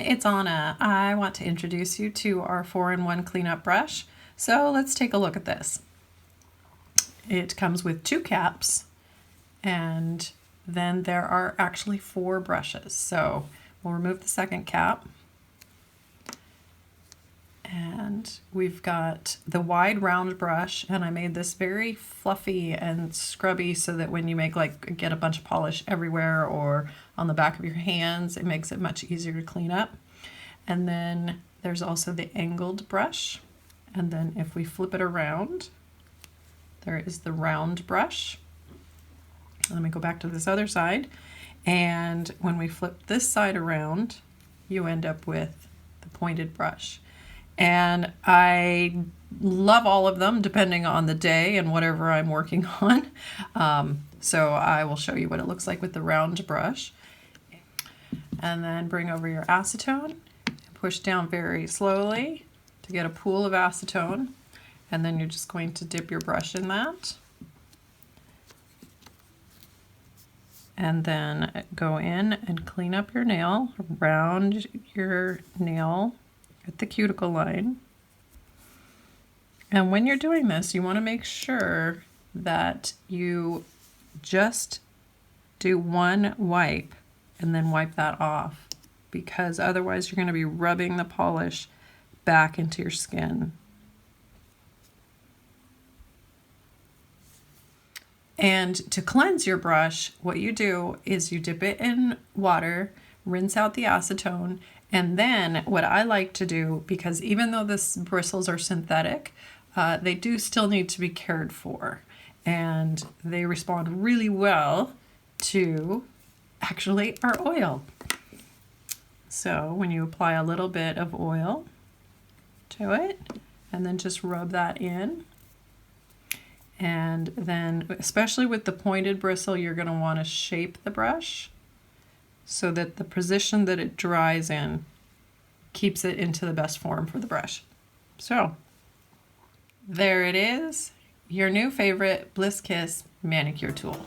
it's Anna. I want to introduce you to our 4-in-1 cleanup brush. So let's take a look at this. It comes with 2 caps, and then there are actually 4 brushes. So we'll remove the second cap. And we've got the wide round brush, and I made this very fluffy and scrubby so that when you get a bunch of polish everywhere or on the back of your hands, it makes it much easier to clean up. And then there's also the angled brush. And then if we flip it around, there is the round brush. Let me go back to this other side. And when we flip this side around, you end up with the pointed brush. And I love all of them depending on the day and whatever I'm working on. So I will show you what it looks like with the round brush. And then bring over your acetone and push down very slowly to get a pool of acetone. And then you're just going to dip your brush in that. And then go in and clean up your nail, round your nail at the cuticle line. And when you're doing this, you want to make sure that you just do one wipe and then wipe that off, because otherwise you're going to be rubbing the polish back into your skin. And to cleanse your brush, what you do is you dip it in water, rinse out the acetone, and then what I like to do, because even though the bristles are synthetic, they do still need to be cared for. And they respond really well to actually our oil. So when you apply a little bit of oil to it, and then just rub that in. And then, especially with the pointed bristle, you're going to want to shape the brush so that the position that it dries in keeps it into the best form for the brush. So there it is, your new favorite Bliss Kiss manicure tool.